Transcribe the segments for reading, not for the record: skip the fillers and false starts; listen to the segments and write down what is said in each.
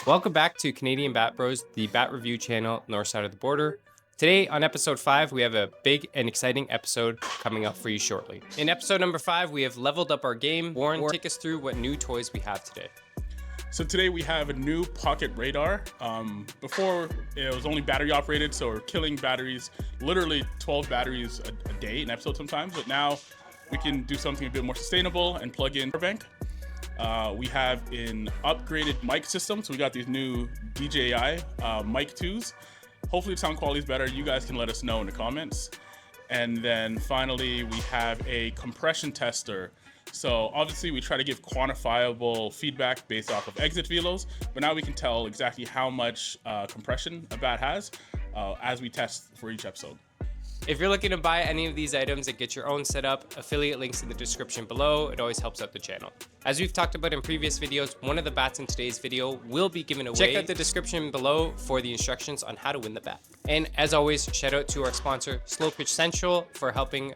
Welcome back to Canadian Bat Bros, the bat review channel north side of the border. Today on episode 5, we have a big and exciting episode coming up for you shortly. In episode number 5, we have leveled up our game. Warren, take us through what new toys we have today. So today we have a new pocket radar. Before it was only battery operated, so we're killing batteries, literally 12 batteries a day, an episode sometimes, but now we can do something a bit more sustainable and plug in power bank. We have an upgraded mic system, so we got these new DJI mic 2s. Hopefully the sound quality is better. You guys can let us know in the comments. And then finally, we have a compression tester. So obviously we try to give quantifiable feedback based off of exit velos, but now we can tell exactly how much compression a bat has as we test for each episode. If you're looking to buy any of these items and get your own setup, affiliate links in the description below. It always helps out the channel. As we've talked about in previous videos, one of the bats in today's video will be given away. Check out the description below for the instructions on how to win the bat. And as always, shout out to our sponsor, Slowpitch Central, for helping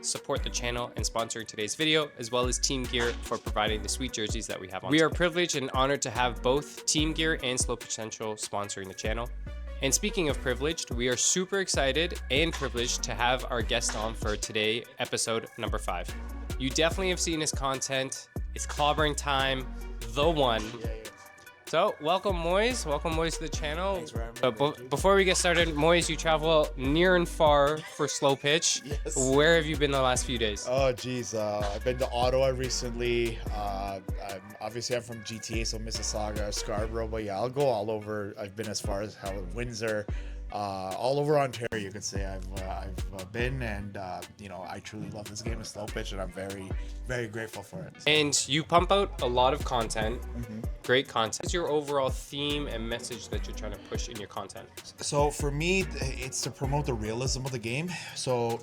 support the channel and sponsoring today's video, as well as Team Gear for providing the sweet jerseys that we have on. We are privileged and honored to have both Team Gear and Slowpitch Central sponsoring the channel. And speaking of privileged, we are super excited and privileged to have our guest on for today, episode number 5. You definitely have seen his content. It's clobbering time, the one. Yeah. So welcome Moiz to the channel. Thanks for having me. Before we get started, Moiz, you travel near and far for slow pitch. Yes. Where have you been the last few days? Oh geez, I've been to Ottawa recently. I'm from GTA, so Mississauga, Scarborough, but yeah, I'll go all over. I've been as far as Windsor, all over Ontario. You could say I've been, and I truly love this game of slow pitch, and I'm very, very grateful for it. And you pump out a lot of content, great content. What's your overall theme and message that you're trying to push in your content? So for me, it's to promote the realism of the game. So,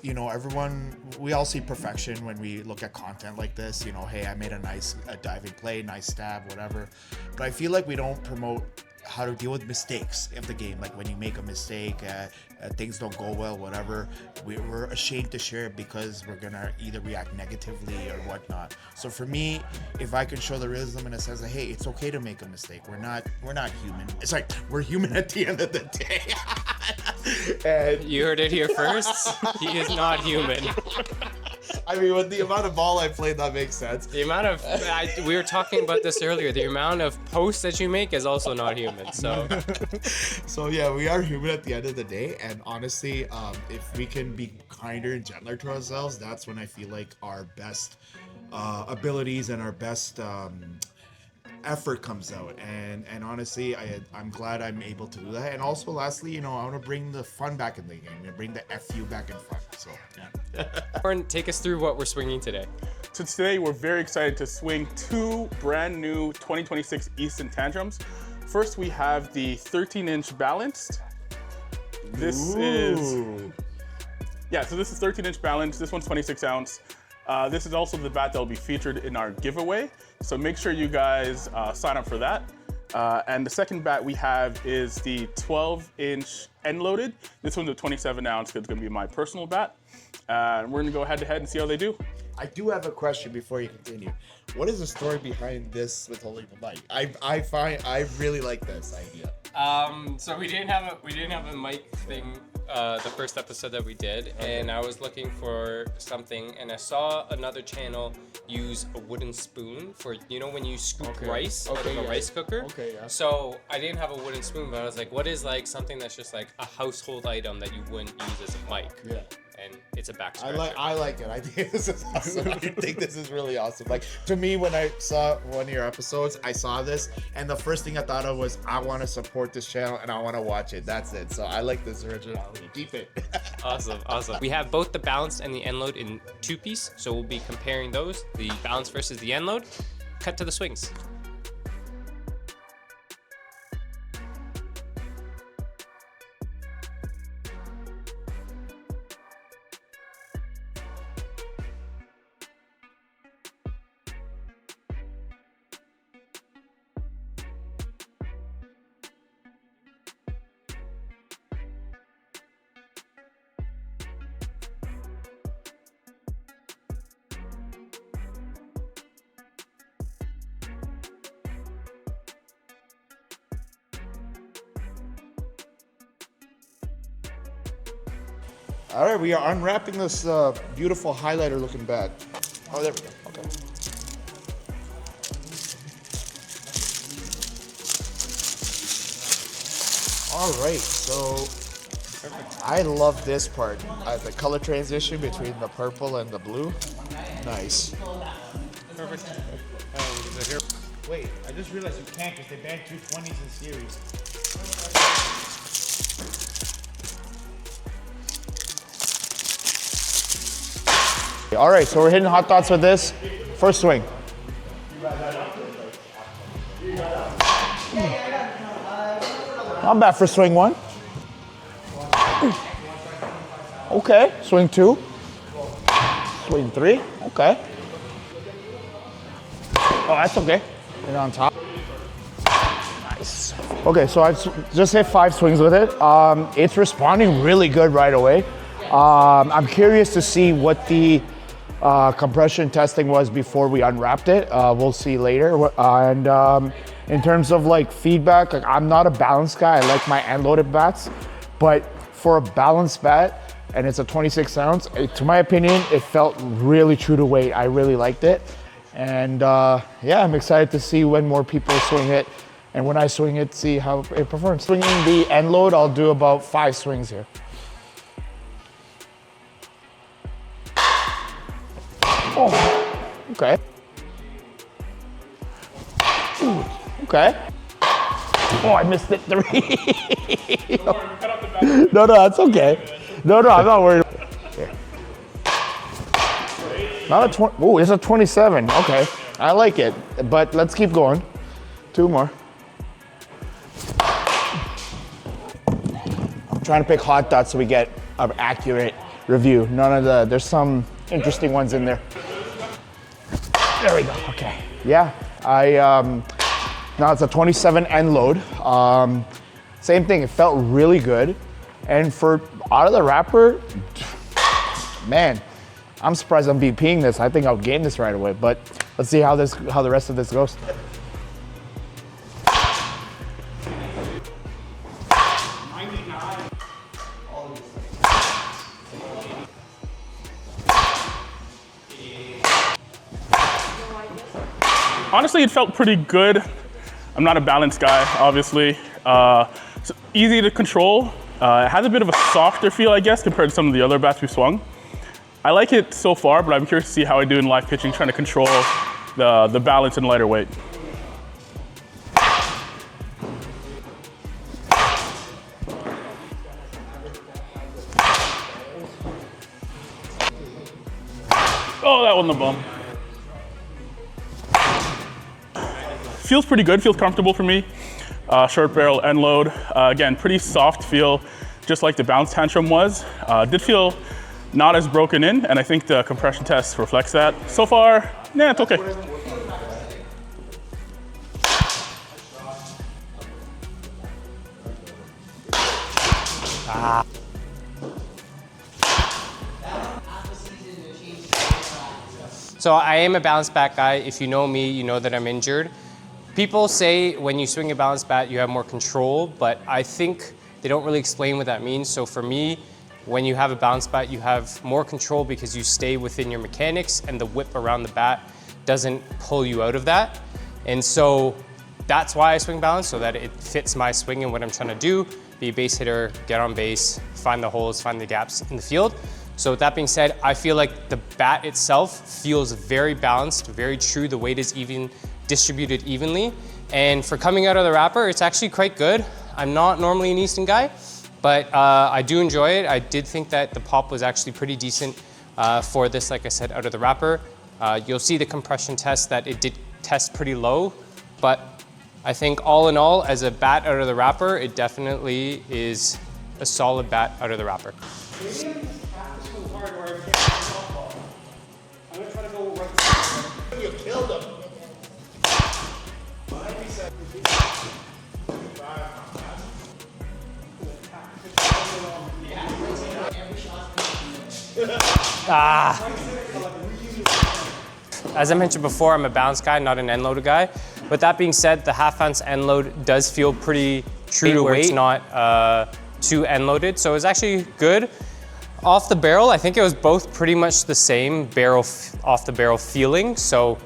we all see perfection when we look at content like this. Hey, I made a nice diving play, nice stab, whatever. But I feel like we don't promote how to deal with mistakes of the game. Like when you make a mistake, things don't go well, whatever, we're ashamed to share it because we're gonna either react negatively or whatnot. So for me, if I can show the realism in a sense that, hey, it's okay to make a mistake. We're not human. It's like we're human at the end of the day. And you heard it here first. He is not human. I mean, with the amount of ball I played, that makes sense. The amount of we were talking about this earlier. The amount of posts that you make is also not human. So, so yeah, we are human at the end of the day. And honestly, if we can be kinder and gentler to ourselves, that's when I feel like our best abilities and our best effort comes out. And honestly, I'm glad I'm able to do that. And also, lastly, I want to bring the fun back in the game and bring the FU back in fun. So yeah. Warren, take us through what we're swinging today. So today we're very excited to swing 2 brand new 2026 Easton Tantrums. First we have the 13-inch balanced. This is 13-inch balanced. This one's 26 ounce. This is also the bat that will be featured in our giveaway. So make sure you guys sign up for that. And the second bat we have is the 12-inch end loaded. This one's a 27 ounce because it's gonna be my personal bat. And we're gonna go head to head and see how they do. I do have a question before you continue. What is the story behind this with holding the mic? I really like this idea. So we didn't have a mic thing the first episode that we did, and I was looking for something, and I saw another channel use a wooden spoon for when you scoop rice out of a rice cooker. Okay, yeah. So I didn't have a wooden spoon, but I was like, what is like something that's just like a household item that you wouldn't use as a mic? Yeah. And it's a back scratcher. I like it. I think this is awesome. I think this is really awesome. Like, to me, when I saw one of your episodes, I saw this, and the first thing I thought of was, I want to support this channel and I want to watch it. That's it. So I like this originality. Keep it. Awesome. We have both the balanced and the end load in 2-piece, so we'll be comparing those, the balance versus the end load. Cut to the swings. All right, we are unwrapping this beautiful highlighter looking bat. Oh, there we go. Okay. All right, so I love this part. The color transition between the purple and the blue. Nice. Perfect. Wait, I just realized you can't because they banned 220s in series. All right, so we're hitting hot dots with this. First swing. Not bad for swing one. Okay, swing two. Swing three, okay. Oh, that's okay. And on top. Nice. Okay, so I've just hit 5 swings with it. It's responding really good right away. I'm curious to see what the compression testing was before we unwrapped it. We'll see later. And in terms of like feedback, like I'm not a balanced guy. I like my end loaded bats, but for a balanced bat, and it's a 26 ounce, to my opinion, it felt really true to weight. I really liked it. And yeah, I'm excited to see when more people swing it. And when I swing it, see how it performs. Swinging the end load, I'll do about 5 swings here. Oh, okay. Ooh, okay. Oh, I missed it 3. No, that's okay. No, I'm not worried. Okay. Not a 20. Oh, it's a 27. Okay, I like it. But let's keep going. 2 more. I'm trying to pick hot dots so we get an accurate review. There's some interesting ones in there. There we go, okay. Yeah, now it's a 27 end load. Same thing, it felt really good. And for out of the wrapper, man, I'm surprised I'm VPing this. I think I'll game this right away, but let's see how the rest of this goes. Honestly, it felt pretty good. I'm not a balanced guy, obviously. It's easy to control. It has a bit of a softer feel, I guess, compared to some of the other bats we swung. I like it so far, but I'm curious to see how I do in live pitching, trying to control the balance and lighter weight. Oh, that wasn't a bum. Feels pretty good, feels comfortable for me. Short barrel end load. Again, pretty soft feel, just like the bounce tantrum was. Did feel not as broken in, and I think the compression test reflects that. So far, yeah, it's okay. So I am a balanced bat guy. If you know me, you know that I'm injured. People say when you swing a balanced bat, you have more control, but I think they don't really explain what that means. So for me, when you have a balanced bat, you have more control because you stay within your mechanics and the whip around the bat doesn't pull you out of that. And so that's why I swing balanced, so that it fits my swing and what I'm trying to do, be a base hitter, get on base, find the holes, find the gaps in the field. So with that being said, I feel like the bat itself feels very balanced, very true. The weight is distributed evenly. And for coming out of the wrapper, it's actually quite good. I'm not normally an Easton guy, but I do enjoy it. I did think that the pop was actually pretty decent for this, like I said, out of the wrapper. You'll see the compression test that it did test pretty low, but I think all in all, as a bat out of the wrapper, it definitely is a solid bat out of the wrapper. As I mentioned before, I'm a balanced guy, not an end loaded guy. But that being said, the half ounce end load does feel pretty true to weight. It's not too end loaded, so it's actually good. Off the barrel, I think it was both pretty much the same off the barrel feeling. So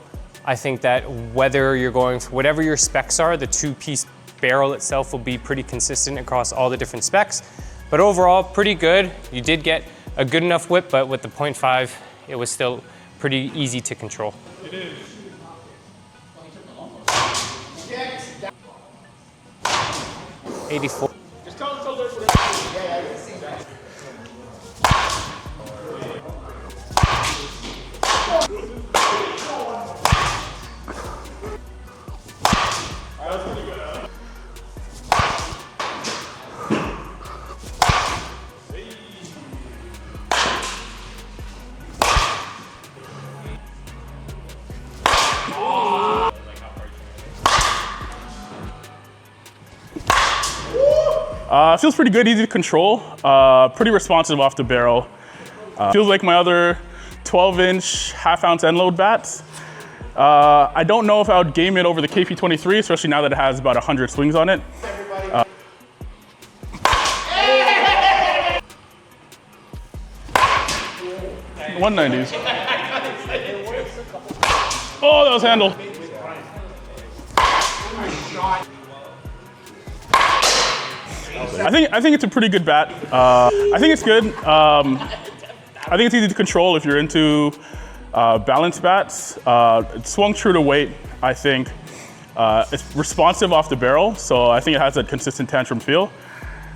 I think that whether you're going for whatever your specs are, the 2-piece barrel itself will be pretty consistent across all the different specs. But overall, pretty good. You did get a good enough whip, but with the 0.5, it was still pretty easy to control. It is. 84. Feels pretty good, easy to control, pretty responsive off the barrel. Feels like my other 12-inch half-ounce end load bats. I don't know if I would game it over the KP23, especially now that it has about 100 swings on it. 190s. Oh, that was handle. I think it's a pretty good bat. I think it's good. I think it's easy to control if you're into balance bats. It swung true to weight, I think. It's responsive off the barrel, so I think it has a consistent tantrum feel.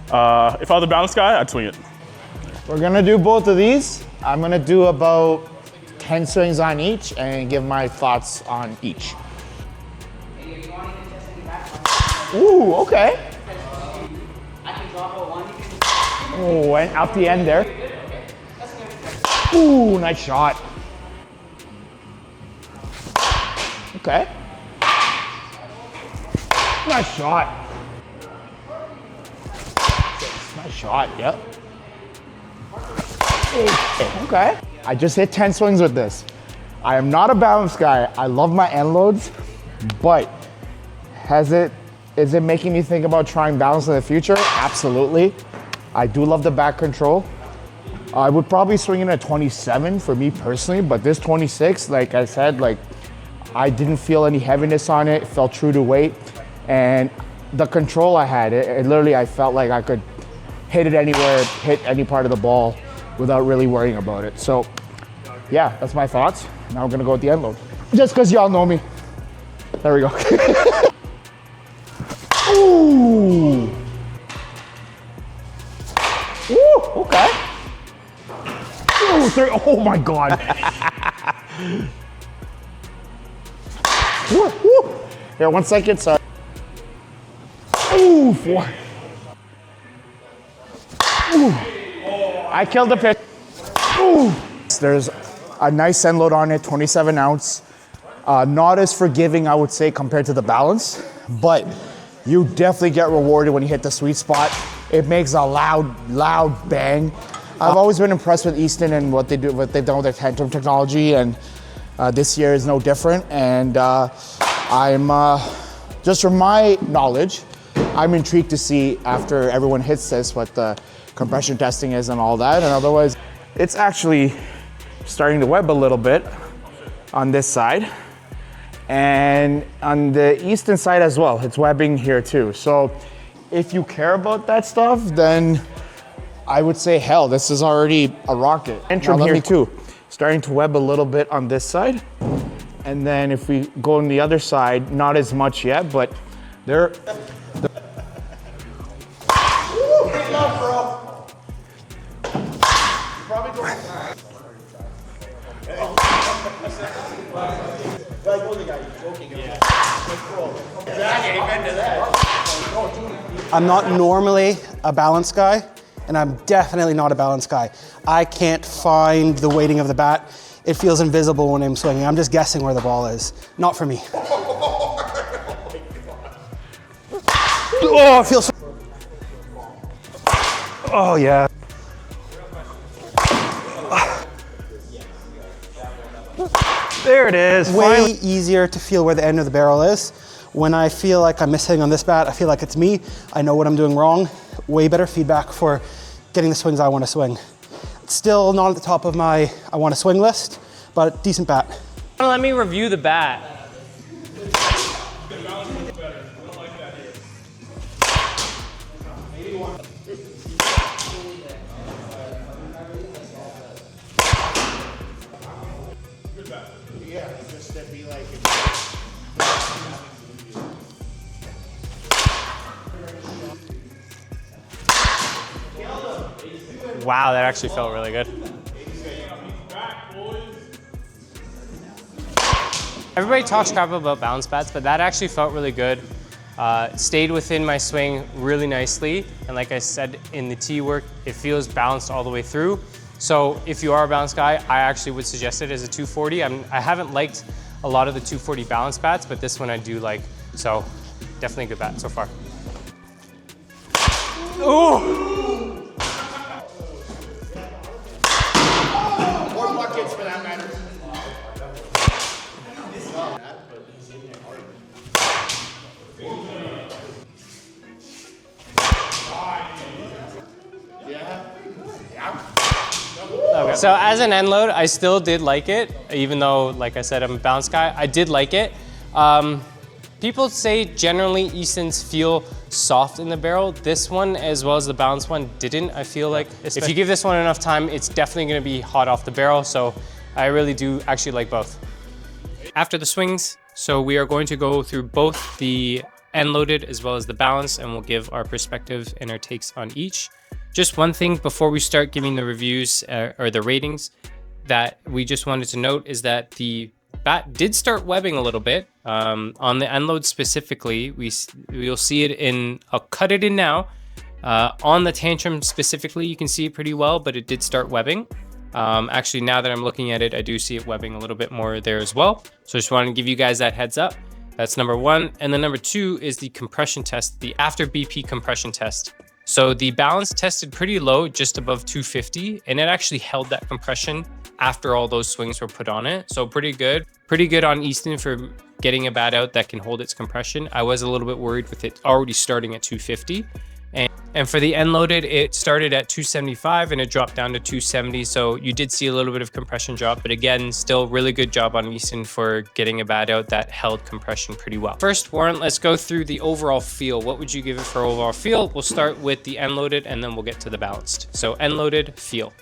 If I was a balance guy, I'd swing it. We're gonna do both of these. I'm gonna do about 10 swings on each and give my thoughts on each. Ooh, okay. Oh, went out the end there. Ooh, nice shot. Okay. Nice shot. Nice shot, yep. Okay. I just hit 10 swings with this. I am not a balance guy. I love my end loads, but is it making me think about trying balance in the future? Absolutely. I do love the back control. I would probably swing in at 27 for me personally, but this 26, like I said, like I didn't feel any heaviness on it. It felt true to weight. And the control I had, it literally, I felt like I could hit it anywhere, hit any part of the ball without really worrying about it. So yeah, that's my thoughts. Now we're gonna go with the end load. Just because y'all know me. There we go. Ooh. Ooh, okay. Ooh, three. Oh my God. Woo, woo. Here, 1 second, sorry. Ooh, 4. Ooh. I killed the pitch. Ooh. There's a nice end load on it, 27 ounce. Not as forgiving, I would say, compared to the balance, but you definitely get rewarded when you hit the sweet spot. It makes a loud bang. I've always been impressed with Easton and what they've done with their Tantrum technology, and this year is no different. And I'm, just from my knowledge, I'm intrigued to see after everyone hits this what the compression testing is and all that. And otherwise, it's actually starting to web a little bit on this side. And on the Easton side as well, it's webbing here too. So if you care about that stuff, then I would say, hell, this is already a rocket. Tantrum here too, starting to web a little bit on this side. And then if we go on the other side, not as much yet, but they're... I'm not normally a balance guy, and I'm definitely not a balance guy. I can't find the weighting of the bat. It feels invisible when I'm swinging. I'm just guessing where the ball is. Not for me. Oh, it feels so... Oh, yeah. There it is. Way easier to feel where the end of the barrel is. When I feel like I'm missing on this bat, I feel like it's me. I know what I'm doing wrong. Way better feedback for getting the swings I want to swing. Still not at the top of my I want to swing list, but decent bat. Let me review the bat. Yeah, just to be like. Wow, that actually felt really good. Everybody talks crap about bounce bats, but that actually felt really good. Stayed within my swing really nicely. And like I said in the tee work, it feels balanced all the way through. So if you are a bounce guy, I actually would suggest it as a 240. I haven't liked a lot of the 240 balance bats, but this one I do like. So definitely a good bat so far. Ooh! More buckets for that matter. Okay. So as an end load, I still did like it, even though, like I said, I'm a bounce guy. I did like it. People say generally Eastons feel soft in the barrel. This one, as well as the bounce one, didn't. I feel like if you give this one enough time, it's definitely gonna be hot off the barrel. So I really do actually like both. After the swings, so we are going to go through both the end loaded as well as the balance, and we'll give our perspective and our takes on each. Just one thing before we start giving the reviews or the ratings that we just wanted to note is that the bat did start webbing a little bit. On the end load specifically, you'll see it in, I'll cut it in now. On the Tantrum specifically, you can see it pretty well, but it did start webbing. Actually, now that I'm looking at it, I do see it webbing a little bit more there as well. So just wanted to give you guys that heads up. That's number one. And then number two is the compression test, the after BP compression test. So the balance tested pretty low, just above 250, and it actually held that compression after all those swings were put on it. So pretty good on Easton for getting a bat out that can hold its compression. I was a little bit worried with it already starting at 250. And for the end loaded, it started at 275 and it dropped down to 270. So you did see a little bit of compression drop, but again, still really good job on Easton for getting a bat out that held compression pretty well. First, Warren, let's go through the overall feel. What would you give it for overall feel? We'll start with the end loaded and then we'll get to the balanced. So end loaded, feel.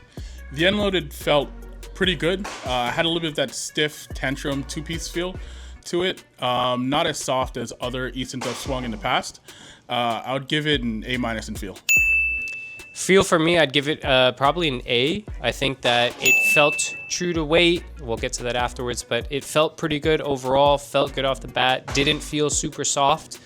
The end loaded felt pretty good. Had a little bit of that stiff Tantrum two-piece feel to it. Not as soft as other Eastons I've swung in the past. I would give it an A- in feel. Feel for me, I'd give it probably an A. I think that it felt true to weight. We'll get to that afterwards, but it felt pretty good overall, felt good off the bat, didn't feel super soft.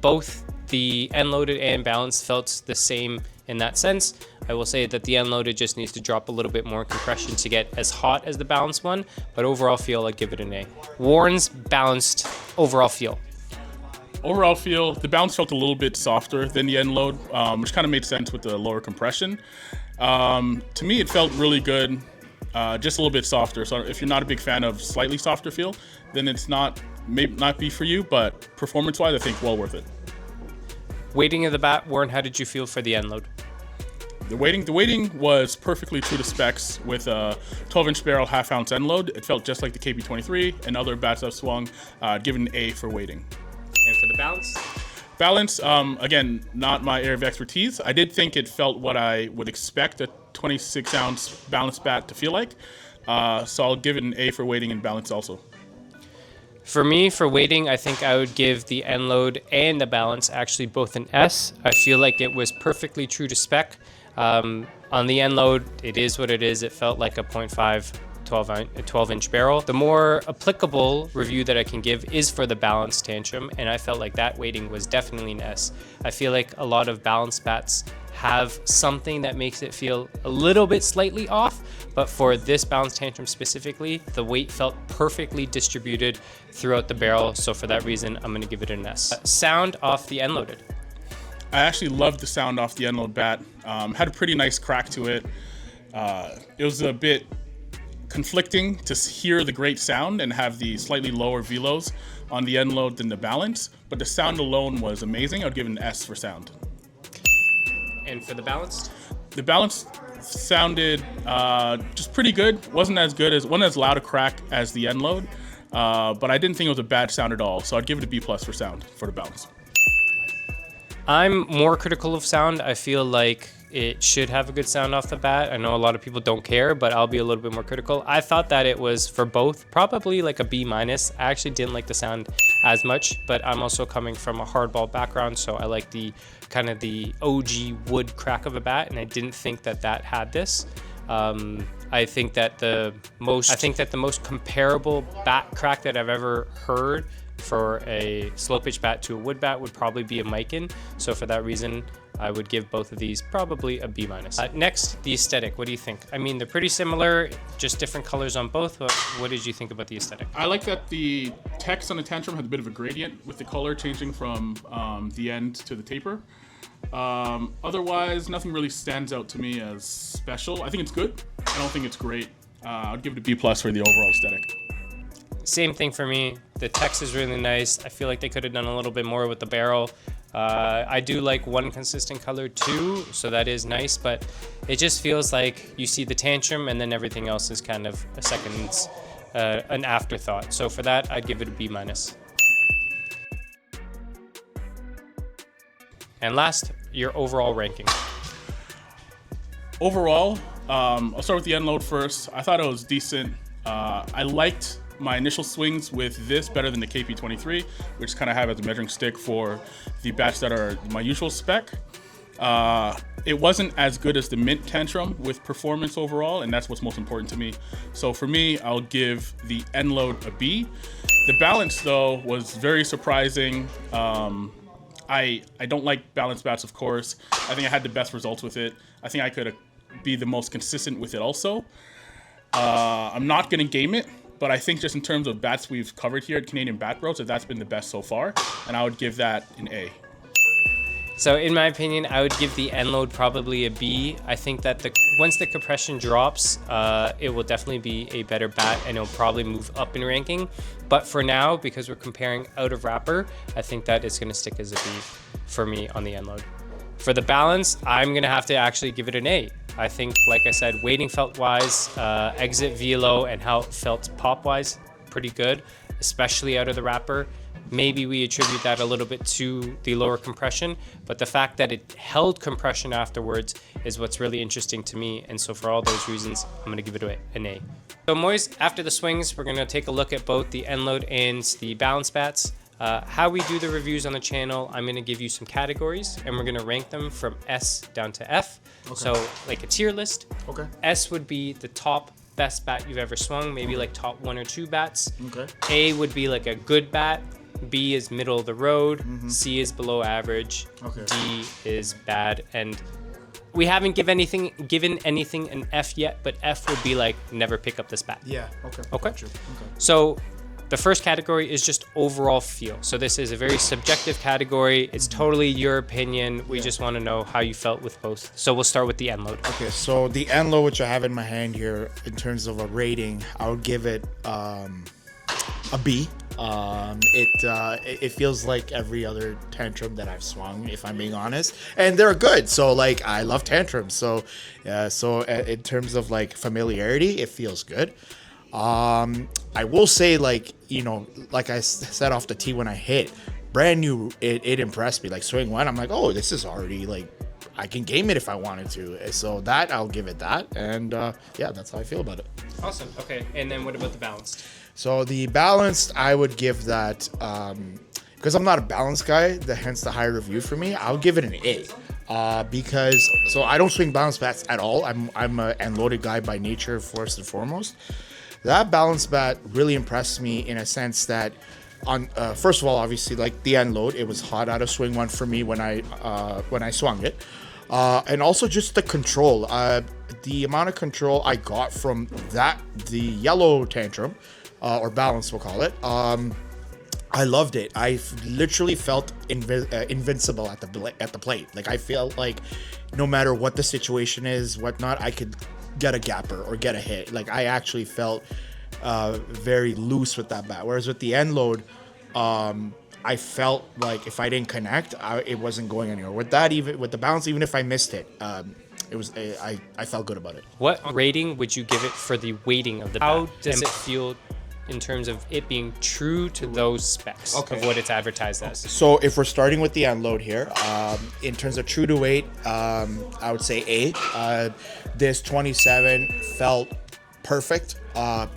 Both the end loaded and balance felt the same in that sense. I will say that the end loaded just needs to drop a little bit more compression to get as hot as the balanced one, but overall feel, I'd give it an A. Warren's balanced overall feel. Overall feel, the bounce felt a little bit softer than the end load, which kind of made sense with the lower compression. To me, it felt really good, just a little bit softer. So if you're not a big fan of slightly softer feel, then it's may not be for you, but performance-wise, I think well worth it. Weighting of the bat, Warren, how did you feel for the end load? The weighting was perfectly true to specs with a 12-inch barrel, half-ounce end load. It felt just like the KB23 and other bats I've swung. Give it an A for weighting. And for the balance? Balance, again, not my area of expertise. I did think it felt what I would expect a 26-ounce balance bat to feel like. So I'll give it an A for weighting and balance also. For me, for weighting, I think I would give the end load and the balance actually both an S. I feel like it was perfectly true to spec. On the end load, it is what it is. It felt like a 0.5 12-inch barrel. The more applicable review that I can give is for the balanced Tantrum, and I felt like that weighting was definitely an S. I feel like a lot of balanced bats have something that makes it feel a little bit slightly off, but for this balanced Tantrum specifically, the weight felt perfectly distributed throughout the barrel, so for that reason, I'm gonna give it an S. Sound off the end loaded. I actually loved the sound off the end load bat. Had a pretty nice crack to it. It was a bit conflicting to hear the great sound and have the slightly lower velos on the end load than the balance, but the sound alone was amazing. I'd give it an S for sound. And for the balance? The balance sounded just pretty good. Wasn't as loud a crack as the end load, but I didn't think it was a bad sound at all. So I'd give it a B+ for sound for the balance. I'm more critical of sound. I feel like it should have a good sound off the bat. I know a lot of people don't care, but I'll be a little bit more critical. I thought that it was, for both, probably like a B-. I actually didn't like the sound as much, but I'm also coming from a hardball background, so I like the kind of the OG wood crack of a bat, and I didn't think that that had this. I think that the most comparable bat crack that I've ever heard for a slow pitch bat to a wood bat would probably be a Mikan. So for that reason, I would give both of these probably a B-. Next, the aesthetic. What do you think? I mean, they're pretty similar, just different colors on both. But what did you think about the aesthetic? I like that the text on the Tantrum had a bit of a gradient with the color changing from the end to the taper. Otherwise, nothing really stands out to me as special. I think it's good. I don't think it's great. I'd give it a B+ for the overall aesthetic. Same thing for me. The text is really nice. I feel like they could have done a little bit more with the barrel. I do like one consistent color too, so that is nice, but it just feels like you see the Tantrum and then everything else is kind of a second, an afterthought. So for that, I'd give it a B-. And last, your overall ranking. Overall, I'll start with the end load first. I thought it was decent. I liked my initial swings with this better than the KP23, which kind of have as a measuring stick for the bats that are my usual spec. It wasn't as good as the Mint Tantrum with performance overall, and that's what's most important to me. So for me, I'll give the end load a B. The balance, though, was very surprising. I don't like balanced bats, of course. I think I had the best results with it. I think I could be the most consistent with it also. I'm not going to game it, but I think just in terms of bats we've covered here at Canadian Bat Bros, that's been the best so far, and I would give that an A. So in my opinion, I would give the end load probably a B. I think that once the compression drops, it will definitely be a better bat and it'll probably move up in ranking. But for now, because we're comparing out of wrapper, I think that it's gonna stick as a B for me on the end load. For the balance, I'm gonna have to actually give it an A. I think, like I said, weighting felt wise, exit velo, and how it felt pop wise, pretty good, especially out of the wrapper. Maybe we attribute that a little bit to the lower compression, but the fact that it held compression afterwards is what's really interesting to me. And so for all those reasons, I'm gonna give it an A. So Moiz, after the swings, we're gonna take a look at both the end load and the balance bats. How we do the reviews on the channel, I'm gonna give you some categories and we're gonna rank them from S down to F. Okay. So like a tier list. Okay. S would be the top best bat you've ever swung, maybe like top 1 or 2 bats. Okay. A would be like a good bat. B is middle of the road. C is below average. Okay. D is bad. And we haven't given anything an F yet, but F would be like never pick up this bat. Yeah. Okay. Okay. Okay. So the first category is just overall feel. So this is a very subjective category. It's totally your opinion. We just want to know how you felt with both. So we'll start with the end load. Okay, so the end load, which I have in my hand here, in terms of a rating, I would give it a B. It feels like every other Tantrum that I've swung, if I'm being honest, and they're good. So like, I love Tantrums. So in terms of like familiarity, it feels good. I will say, like, you know, like I said off the tee when I hit, brand new, it impressed me. Like swing one, I'm like, oh, this is already like, I can game it if I wanted to. So that, I'll give it that. And yeah, that's how I feel about it. Awesome. Okay. And then what about the balanced? So the balanced, I would give that, because I'm not a balanced guy, hence the higher review for me, I'll give it an A. Because, so I don't swing balanced bats at all. I'm an end loaded guy by nature, first and foremost. That balanced bat really impressed me in a sense that, on first of all, obviously, like the end load, it was hot out of swing one for me when I swung it, and also just the control, the amount of control I got from the yellow Tantrum, or balance, we'll call it. I loved it. I literally felt invincible at the plate. Like I felt like no matter what the situation is, whatnot, I could get a gapper or get a hit. Like I actually felt very loose with that bat. Whereas with the end load, I felt like if I didn't connect, it wasn't going anywhere. With that, even with the balance, even if I missed it, I felt good about it. What rating would you give it for the weighting of the bat? How does it feel in terms of it being true to those specs of what it's advertised as? So if we're starting with the end load here, in terms of true to weight, I would say A. This 27 felt perfect.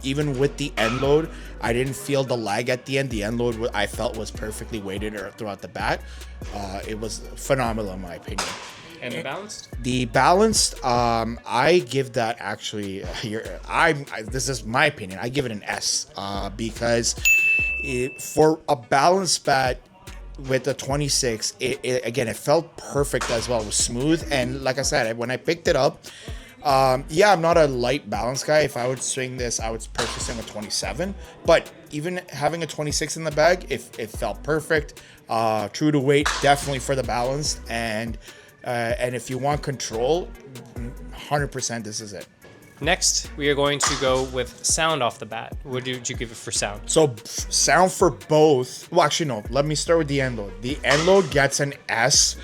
Even with the end load, I didn't feel the lag at the end. The end load I felt was perfectly weighted throughout the bat. It was phenomenal in my opinion. And the balanced? The balanced, I give that actually. This is my opinion. I give it an S because for a balanced bat with the 26, it felt perfect as well. It was smooth, and like I said, when I picked it up, yeah, I'm not a light balance guy. If I would swing this, I would purchase a 27. But even having a 26 in the bag, it felt perfect. True to weight, definitely for the balance, and if you want control, 100% this is it. Next, we are going to go with sound off the bat. What did you give it for sound? So sound for both. Well, actually, no. Let me start with the end load. The end load gets an S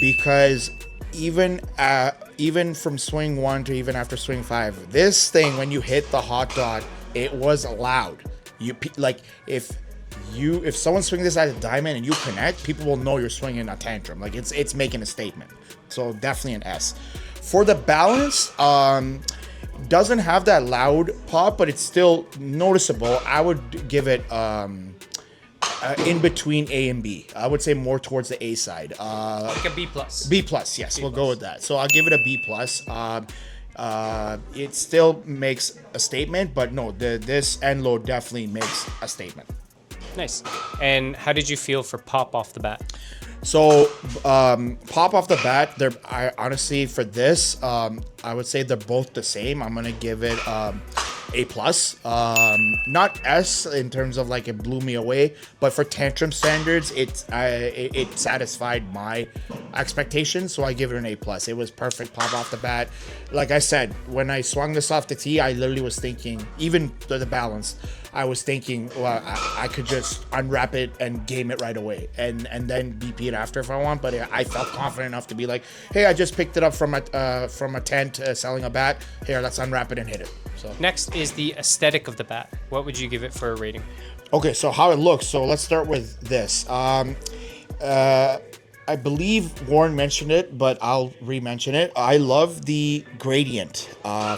because even from swing 1 to even after swing 5, this thing, when you hit the hot dot, it was loud. If someone swings this at a diamond and you connect, people will know you're swinging a tantrum. Like it's making a statement. So definitely an S. For the balance, doesn't have that loud pop, but it's still noticeable. I would give it in between A and B. I would say more towards the A side. Like a B plus. B plus, yes, we'll go with that. So I'll give it a B plus. It still makes a statement, but no, this end load definitely makes a statement. Nice. And how did you feel for pop off the bat? So pop off the bat, I honestly for this, I would say they're both the same. I'm gonna give it A plus, not S in terms of like it blew me away, but for tantrum standards, it satisfied my expectations, so I give it an A plus. It was perfect pop off the bat. Like I said, when I swung this off the tee, I literally was thinking, even the balance, I was thinking, well, I could just unwrap it and game it right away, and then BP it after if I want. But I felt confident enough to be like, hey, I just picked it up from a tent selling a bat. Here, let's unwrap it and hit it. So next is the aesthetic of the bat. What would you give it for a rating? Okay, so how it looks. So let's start with this. I believe Warren mentioned it, but I'll re-mention it. I love the gradient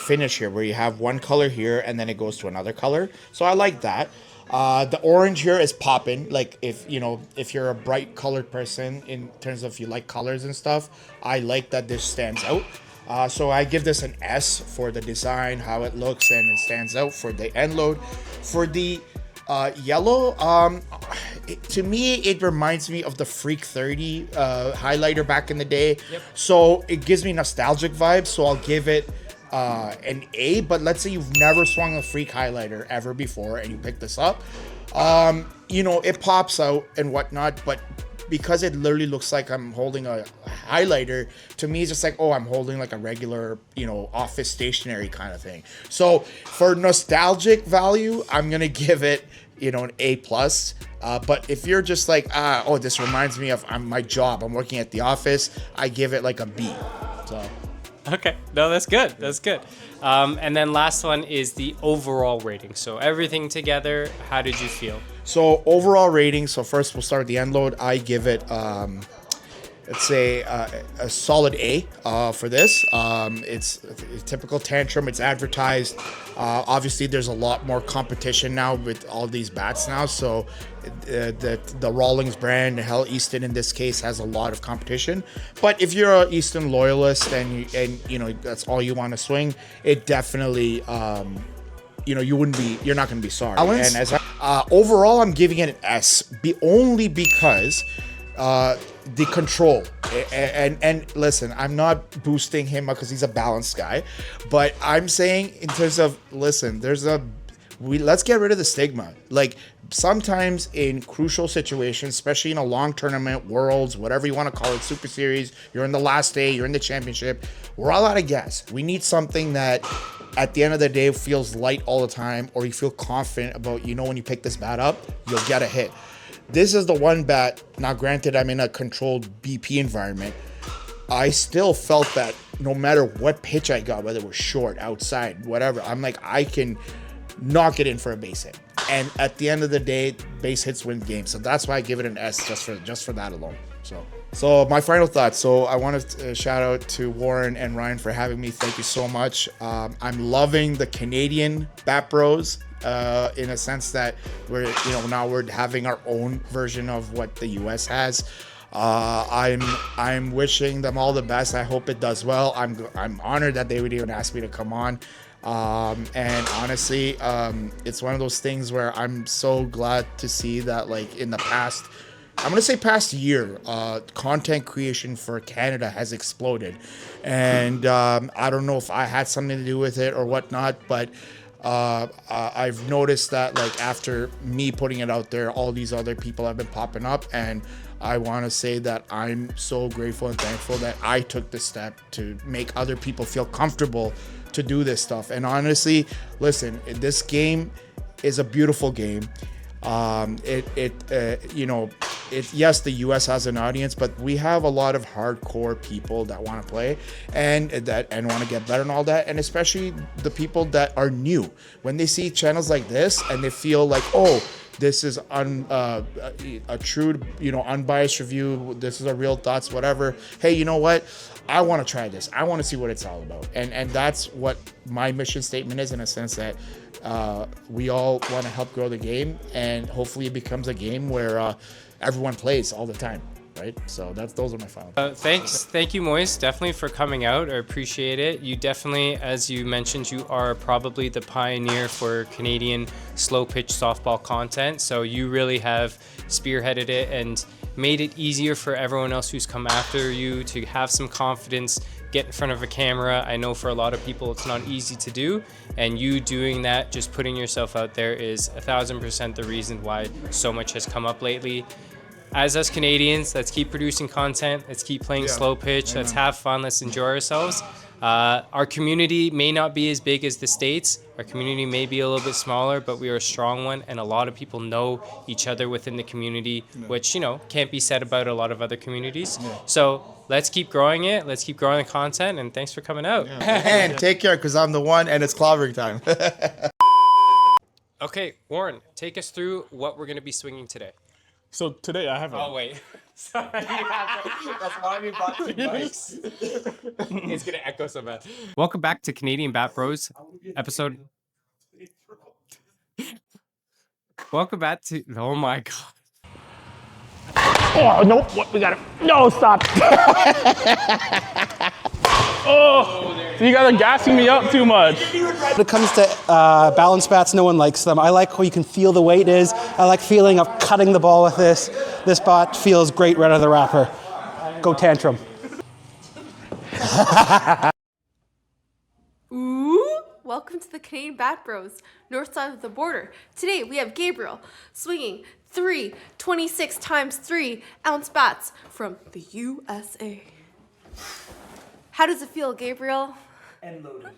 finish here, where you have one color here and then it goes to another color. So I like that. The orange here is popping. Like if you're a bright colored person in terms of if you like colors and stuff, I like that this stands out. So I give this an S for the design, how it looks, and it stands out for the end load. For the yellow, to me, it reminds me of the Freak 30 highlighter back in the day. Yep. So it gives me nostalgic vibes. So I'll give it an A. But let's say you've never swung a Freak highlighter ever before and you pick this up. It pops out and whatnot, but because it literally looks like I'm holding a highlighter, to me it's just like, oh, I'm holding like a regular, office stationery kind of thing. So for nostalgic value, I'm gonna give it, an A plus. But if you're just like, this reminds me of my job, I'm working at the office, I give it like a B. So. Okay, no, that's good. That's good. And then last one is the overall rating. So everything together, how did you feel? So overall rating, so first we'll start with the end load. I give it, let's say a solid A for this. It's a typical tantrum. It's advertised. Obviously, there's a lot more competition now with all these bats now. So the Rawlings brand, hell, Easton in this case, has a lot of competition. But if you're an Easton loyalist and that's all you want to swing, it definitely you're not going to be sorry. And as overall, I'm giving it an S, only because the control. And listen, I'm not boosting him because he's a balanced guy, but I'm saying in terms of, listen, let's get rid of the stigma. Like sometimes in crucial situations, especially in a long tournament, worlds, whatever you want to call it, super series, you're in the last day, you're in the championship, we're all out of gas. We need something that at the end of the day feels light all the time, or you feel confident about, when you pick this bat up, you'll get a hit. This is the one bat. Now, granted, I'm in a controlled BP environment. I still felt that no matter what pitch I got, whether it was short, outside, whatever, I'm like, I can knock it in for a base hit. And at the end of the day, base hits win games. So that's why I give it an S just for that alone. So my final thoughts. So I want to shout out to Warren and Ryan for having me. Thank you so much. I'm loving the Canadian Bat Bros in a sense that now we're having our own version of what the US has. I'm wishing them all the best. I hope it does well. I'm honored that they would even ask me to come on. And honestly, it's one of those things where I'm so glad to see that, like, in the past, I'm going to say past year, content creation for Canada has exploded. And I don't know if I had something to do with it or whatnot, but I've noticed that, like, after me putting it out there, all these other people have been popping up. And I want to say that I'm so grateful and thankful that I took the step to make other people feel comfortable to do this stuff. And honestly, listen, this game is a beautiful game. Yes, the US has an audience, but we have a lot of hardcore people that want to play and want to get better and all that. And especially the people that are new, when they see channels like this and they feel like, oh, this is a true, unbiased review. This is a real thoughts, whatever. Hey, you know what? I want to try this. I want to see what it's all about. And that's what my mission statement is, in a sense that we all want to help grow the game, and hopefully it becomes a game where everyone plays all the time. Right? So those are my final. Thank you, Moiz, definitely for coming out. I appreciate it. You definitely, as you mentioned, you are probably the pioneer for Canadian slow pitch softball content. So you really have spearheaded it and made it easier for everyone else who's come after you to have some confidence, get in front of a camera. I know for a lot of people it's not easy to do, and you doing that, just putting yourself out there, is 1000% the reason why so much has come up lately. As us Canadians, let's keep producing content. Let's keep playing slow pitch. Let's have fun. Let's enjoy ourselves. Our community may not be as big as the States. Our community may be a little bit smaller, but we are a strong one. And a lot of people know each other within the community, which, can't be said about a lot of other communities. So let's keep growing it. Let's keep growing the content. And thanks for coming out. And take care, because I'm the one and it's clobbering time. Okay, Warren, take us through what we're going to be swinging today. So today I have Oh, wait. Sorry. That's why we bought two mics. It's going to echo so bad. Welcome back to Canadian Bat Bros episode. Welcome back to... Oh, my God. Oh, no, what, we got it. No, stop. Oh, so you guys are gassing me up too much. When it comes to balance bats, no one likes them. I like how you can feel the weight is. I like feeling of cutting the ball with this. This bat feels great right out of the wrapper. Go Tantrum. Ooh, welcome to the Canadian Bat Bros, north side of the border. Today we have Gabriel swinging 3 26x3 ounce bats from the USA. How does it feel, Gabriel? And loaded.